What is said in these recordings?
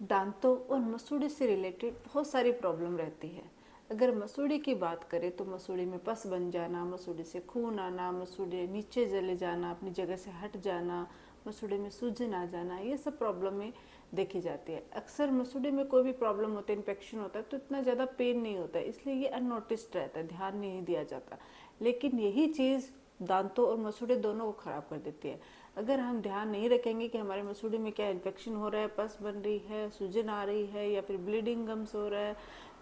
दांतों और मसूड़े से रिलेटेड बहुत सारी प्रॉब्लम रहती है। अगर मसूड़े की बात करें तो मसूड़े में पस बन जाना, मसूड़े से खून आना, मसूड़े नीचे चले जाना, अपनी जगह से हट जाना, मसूड़े में सूजन आ जाना, ये सब प्रॉब्लमें देखी जाती है। अक्सर मसूड़े में कोई भी प्रॉब्लम होता है, इन्फेक्शन होता है तो इतना ज़्यादा पेन नहीं होता है, इसलिए ये अननोटिस्ड रहता है, ध्यान नहीं दिया जाता। लेकिन यही चीज़ दांतों और मसूड़े दोनों को ख़राब कर देती है। अगर हम ध्यान नहीं रखेंगे कि हमारे मसूड़े में क्या इन्फेक्शन हो रहा है, पस बन रही है, सूजन आ रही है या फिर ब्लीडिंग गम्स हो रहा है,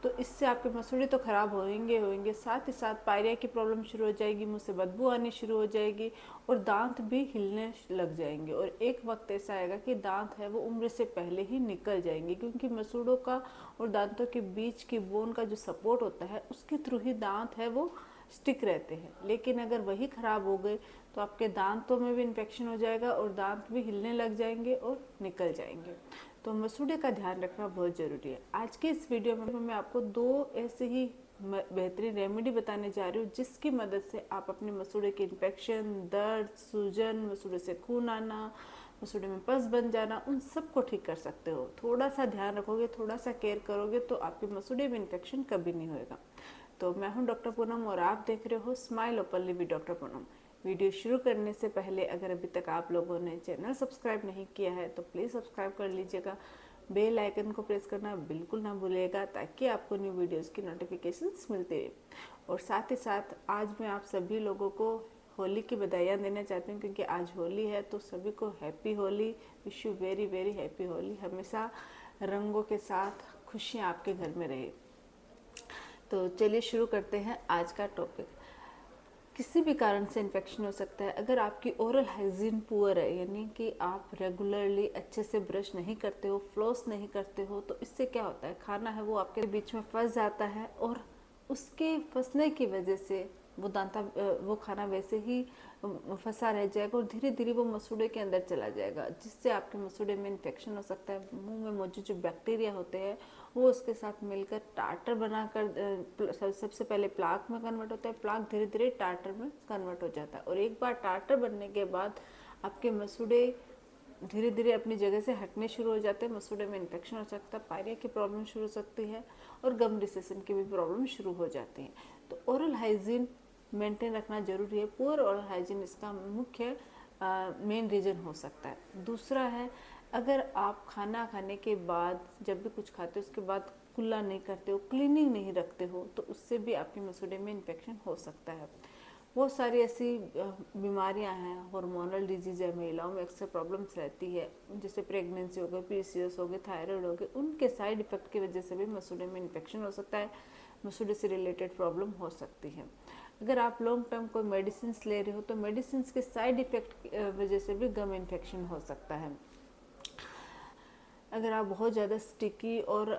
तो इससे आपके मसूड़े तो ख़राब होंगे, साथ ही साथ पायरिया की प्रॉब्लम शुरू हो जाएगी, मुंह से बदबू आनी शुरू हो जाएगी और दांत भी हिलने लग जाएंगे। और एक वक्त ऐसा आएगा कि दांत है वो उम्र से पहले ही निकल जाएंगे, क्योंकि मसूड़ों का और दांतों के बीच की बोन का जो सपोर्ट होता है उसके थ्रू ही दांत है वो स्टिक रहते हैं। लेकिन अगर वही ख़राब हो गए तो आपके दांतों में भी इन्फेक्शन हो जाएगा और दांत भी हिलने लग जाएंगे और निकल जाएंगे। तो मसूड़े का ध्यान रखना बहुत ज़रूरी है। आज के इस वीडियो में मैं आपको दो ऐसे ही बेहतरीन रेमेडी बताने जा रही हूँ जिसकी मदद से आप अपने मसूड़े के इन्फेक्शन, दर्द, सूजन, मसूड़े से खून आना, मसूड़े में पस बन जाना, उन सब को ठीक कर सकते हो। थोड़ा सा ध्यान रखोगे, थोड़ा सा केयर करोगे तो आपके मसूड़े में इन्फेक्शन कभी नहीं होएगा। तो मैं हूं डॉक्टर पूनम और आप देख रहे हो smile openly with doctor Poonam. Video शुरू करने से पहले अगर अभी तक आप लोगों ने चैनल सब्सक्राइब नहीं किया है तो प्लीज़ सब्सक्राइब कर लीजिएगा। बेल आइकन को प्रेस करना बिल्कुल ना भूलिएगा ताकि आपको न्यू वीडियोस की नोटिफिकेशंस मिलती रहे। और साथ ही साथ आज मैं आप सभी लोगों को होली की बधाइयाँ देना चाहती हूँ, क्योंकि आज होली है। तो सभी को happy Holi, wish you very very happy Holi. हमेशा रंगों के साथ खुशियाँ आपके घर में रहे। तो चलिए शुरू करते हैं आज का टॉपिक। किसी भी कारण से इन्फेक्शन हो सकता है। अगर आपकी ओरल हाइजीन पुअर है, यानी कि आप रेगुलरली अच्छे से ब्रश नहीं करते हो, फ्लॉस नहीं करते हो, तो इससे क्या होता है, खाना है वो आपके बीच में फंस जाता है और उसके फंसने की वजह से वो खाना वैसे ही फंसा रह जाएगा और धीरे धीरे वो मसूड़े के अंदर चला जाएगा, जिससे आपके मसूड़े में इन्फेक्शन हो सकता है। मुंह में मौजूद जो बैक्टीरिया होते हैं वो उसके साथ मिलकर टाटर बनाकर सबसे पहले प्लाक में कन्वर्ट होता है, प्लाक धीरे धीरे टाटर में कन्वर्ट हो जाता है और एक बार टाटर बनने के बाद आपके मसूड़े धीरे धीरे अपनी जगह से हटने शुरू हो जाते हैं। मसूड़े में इन्फेक्शन हो सकता है, पायरिया की प्रॉब्लम शुरू हो सकती है और गम रिसेशन की भी प्रॉब्लम शुरू हो जाती है। तो ओरल हाइजीन मेंटेन रखना जरूरी है। पुअर ओरल हाइजीन इसका मुख्य मेन रीज़न हो सकता है। दूसरा है, अगर आप खाना खाने के बाद जब भी कुछ खाते हो उसके बाद कुल्ला नहीं करते हो, क्लीनिंग नहीं रखते हो, तो उससे भी आपके मसूड़े में इन्फेक्शन हो सकता है। बहुत सारी ऐसी बीमारियां हैं, हार्मोनल डिजीज है, महिलाओं में अक्सर प्रॉब्लम्स रहती है, जैसे प्रेगनेंसी हो गई, पीसीओएस हो गए, थायराइड हो गए, उनके साइड इफेक्ट की वजह से भी मसूड़े में इन्फेक्शन हो सकता है, मसूड़े से रिलेटेड प्रॉब्लम हो सकती है। अगर आप लॉन्ग टर्म कोई मेडिसिन ले रहे हो तो मेडिसिन के साइड इफेक्ट की वजह से भी गम इन्फेक्शन हो सकता है। अगर आप बहुत ज़्यादा स्टिकी और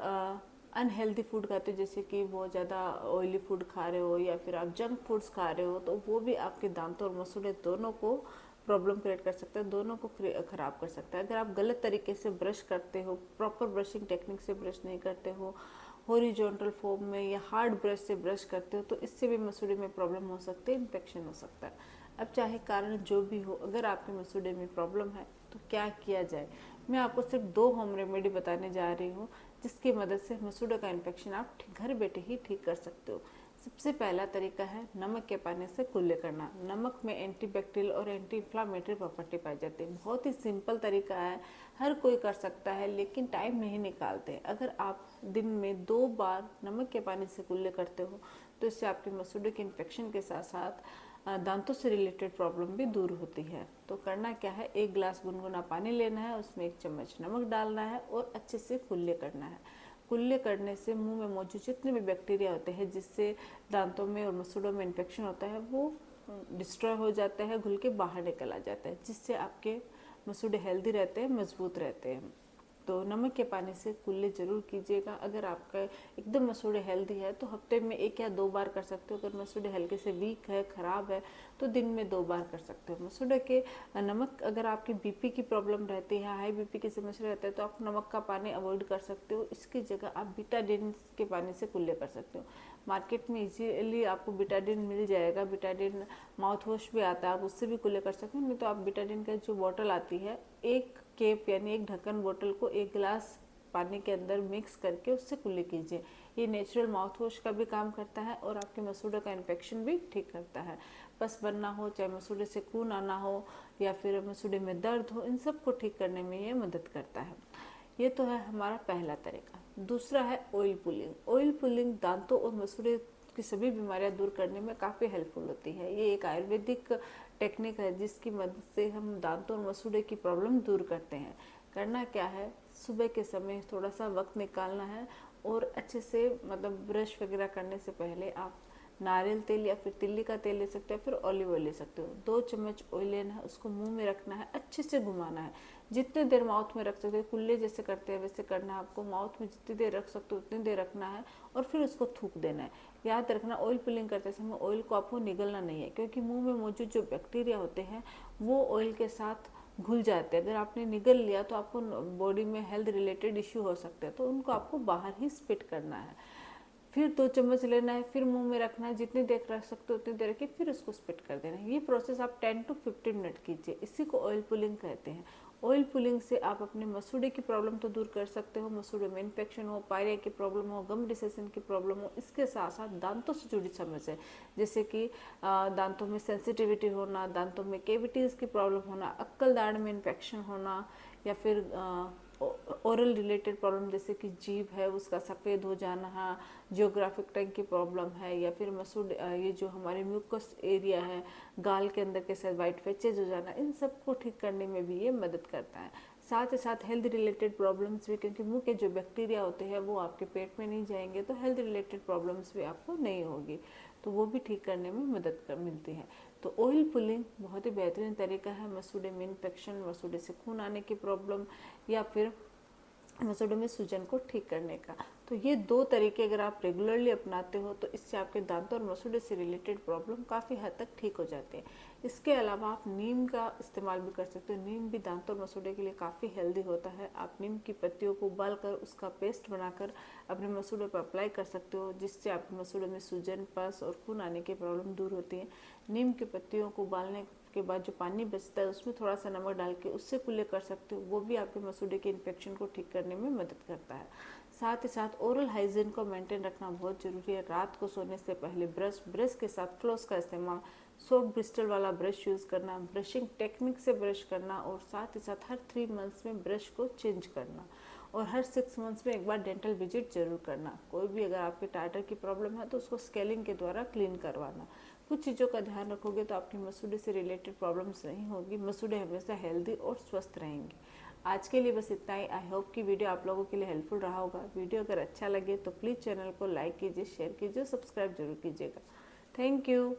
अनहेल्दी फूड खाते हो, जैसे कि बहुत ज़्यादा ऑयली फूड खा रहे हो या फिर आप जंक फूड्स खा रहे हो, तो वो भी आपके दांतों और मसूड़े दोनों को प्रॉब्लम क्रिएट कर सकता है, दोनों को ख़राब कर सकता है। अगर आप गलत तरीके से ब्रश करते हो, प्रॉपर ब्रशिंग टेक्निक से ब्रश नहीं करते हो, हॉरिजॉन्टल फॉर्म में या हार्ड ब्रश से ब्रश करते हो, तो इससे भी मसूड़े में प्रॉब्लम हो सकती है, इन्फेक्शन हो सकता है। अब चाहे कारण जो भी हो, अगर आपके मसूड़े में प्रॉब्लम है तो क्या किया जाए, मैं आपको सिर्फ 2 होम रेमेडी बताने जा रही हूँ जिसकी मदद से मसूड़े का इन्फेक्शन आप घर बैठे ही ठीक कर सकते हो। सबसे पहला तरीका है नमक के पानी से कुल्ले करना। नमक में एंटीबैक्टीरियल और एंटी इन्फ्लामेटरी प्रॉपर्टी पाई जाती है। बहुत ही सिंपल तरीका है, हर कोई कर सकता है, लेकिन टाइम नहीं निकालते। अगर आप दिन में 2 बार नमक के पानी से कुल्ले करते हो तो इससे आपके मसूड़े के इन्फेक्शन के साथ साथ दांतों से रिलेटेड प्रॉब्लम भी दूर होती है। तो करना क्या है, 1 गिलास गुनगुना पानी लेना है, उसमें 1 चम्मच नमक डालना है और अच्छे से कुल्ले करना है। कुल्ले करने से मुंह में मौजूद जितने भी बैक्टीरिया होते हैं जिससे दांतों में और मसूड़ों में इन्फेक्शन होता है वो डिस्ट्रॉय हो जाता है, घुल के बाहर निकल आ जाता है, जिससे आपके मसूड़े हेल्दी रहते हैं, मजबूत रहते हैं। तो नमक के पानी से कुल्ले ज़रूर कीजिएगा। अगर आपका एकदम मसूड़े हेल्दी है तो हफ्ते में 1 या 2 बार कर सकते हो। अगर मसूड़े हल्के से वीक है, ख़राब है, तो दिन में 2 बार कर सकते हो। मसूड़े के नमक, अगर आपकी बीपी की प्रॉब्लम रहती है, हाई बीपी की समस्या रहता है, तो आप नमक का पानी अवॉइड कर सकते हो। इसकी जगह आप बीटाडिन के पानी से कुल्ले कर सकते हो। मार्केट में इजीली आपको बीटाडिन मिल जाएगा, बीटाडिन माउथ वॉश भी आता है, आप उससे भी कुल्ले कर सकते हो। नहीं तो आप बीटाडिन का जो बॉटल आती है, 1 केप यानी 1 ढक्कन बोतल को 1 गिलास पानी के अंदर मिक्स करके उससे कुल्ली कीजिए। ये नेचुरल माउथ वॉश का भी काम करता है और आपके मसूड़ों का इन्फेक्शन भी ठीक करता है। पस बनना हो, चाहे मसूड़े से खून आना हो या फिर मसूड़े में दर्द हो, इन सब को ठीक करने में ये मदद करता है। ये तो है हमारा पहला तरीका। दूसरा है ऑयल पुलिंग। ऑयल पुलिंग दांतों और मसूड़े की सभी बीमारियां दूर करने में काफ़ी हेल्पफुल होती है। ये एक आयुर्वेदिक टेक्निक है जिसकी मदद से हम दांतों और मसूड़े की प्रॉब्लम दूर करते हैं। करना क्या है, सुबह के समय थोड़ा सा वक्त निकालना है और अच्छे से मतलब ब्रश वगैरह करने से पहले आप नारियल तेल या फिर तिल्ली का तेल ले सकते हो, फिर ऑलिव ऑयल ले सकते हो। 2 चम्मच ऑयल लेना है, उसको मुंह में रखना है, अच्छे से घुमाना है। जितने देर माउथ में रख सकते हो, कुल्ले जैसे करते हैं वैसे करना है आपको। माउथ में जितनी देर रख सकते हो उतनी देर रखना है और फिर उसको थूक देना है। याद रखना, ऑयल पुलिंग करते समय ऑयल को आपको निगलना नहीं है, क्योंकि मुंह में मौजूद जो बैक्टीरिया होते हैं वो ऑयल के साथ घुल जाते हैं। अगर आपने निगल लिया तो आपको बॉडी में हेल्थ रिलेटेड इश्यू हो सकते हैं, तो उनको आपको बाहर ही स्पिट करना है। फिर 2 चम्मच लेना है, फिर मुंह में रखना है, जितनी देर रख सकते हो उतनी देर रखिए, फिर उसको स्पिट कर देना है। ये प्रोसेस आप 10 to 15 मिनट कीजिए। इसी को ऑयल पुलिंग कहते हैं। ऑयल पुलिंग से आप अपने मसूड़े की प्रॉब्लम तो दूर कर सकते हो, मसूड़े में इन्फेक्शन हो, पायरिया की प्रॉब्लम हो, गम रिसेशन की प्रॉब्लम हो, इसके साथ साथ दांतों से जुड़ी समस्या जैसे कि दांतों में सेंसिटिविटी होना, दांतों में केविटीज़ की प्रॉब्लम होना, अक्कल दाढ़ में इन्फेक्शन होना, या फिर ओरल रिलेटेड प्रॉब्लम जैसे कि जीभ है उसका सफ़ेद हो जाना, जियोग्राफिक टंग की प्रॉब्लम है, या फिर मसूड़ ये जो हमारे म्यूकस एरिया है गाल के अंदर के साथ वाइट पैचेज हो जाना, इन सब को ठीक करने में भी ये मदद करता है। साथ ही साथ हेल्थ रिलेटेड प्रॉब्लम्स भी, क्योंकि मुंह के जो बैक्टीरिया होते हैं वो आपके पेट में नहीं जाएंगे तो हेल्थ रिलेटेड प्रॉब्लम्स भी आपको नहीं होगी, तो वो भी ठीक करने में मदद मिलती है। तो ऑयल पुलिंग बहुत ही बेहतरीन तरीका है मसूड़े में इन्फेक्शन, मसूड़े से खून आने की प्रॉब्लम या फिर मसूड़ों में सूजन को ठीक करने का। तो ये 2 तरीके अगर आप रेगुलरली अपनाते हो तो इससे आपके दांतों और मसूड़े से रिलेटेड प्रॉब्लम काफ़ी हद तक ठीक हो जाते हैं। इसके अलावा आप नीम का इस्तेमाल भी कर सकते हो। नीम भी दांतों और मसूड़े के लिए काफ़ी हेल्दी होता है। आप नीम की पत्तियों को उबाल कर उसका पेस्ट बनाकर अपने मसूड़े पर अप्लाई कर सकते हो, जिससे आपके मसूड़े में सूजन, पस और खून आने की प्रॉब्लम दूर होती है। नीम की पत्तियों को उबालने के बाद जो पानी बचता है उसमें थोड़ा सा नमक डाल के उससे कुल्ले कर सकते हो, वो भी आपके मसूड़े के इन्फेक्शन को ठीक करने में मदद करता है। साथ ही साथ ओरल हाइजीन को मेंटेन रखना बहुत ज़रूरी है। रात को सोने से पहले ब्रश के साथ फ्लॉस का इस्तेमाल, सॉफ्ट ब्रिस्टल वाला ब्रश यूज़ करना, ब्रशिंग टेक्निक से ब्रश करना, और साथ ही साथ हर 3 मंथ्स में ब्रश को चेंज करना, और हर 6 मंथ्स में एक बार डेंटल विजिट जरूर करना। कोई भी अगर आपके टाइटर की प्रॉब्लम है तो उसको स्केलिंग के द्वारा क्लीन करवाना। कुछ चीज़ों का ध्यान रखोगे तो आपकी मसूड़े से रिलेटेड प्रॉब्लम्स नहीं होगी, मसूड़े हमेशा हेल्दी और स्वस्थ रहेंगे। आज के लिए बस इतना ही। आई होप कि वीडियो आप लोगों के लिए हेल्पफुल रहा होगा। वीडियो अगर अच्छा लगे तो प्लीज़ चैनल को लाइक कीजिए, शेयर कीजिए, सब्सक्राइब जरूर कीजिएगा। Thank you.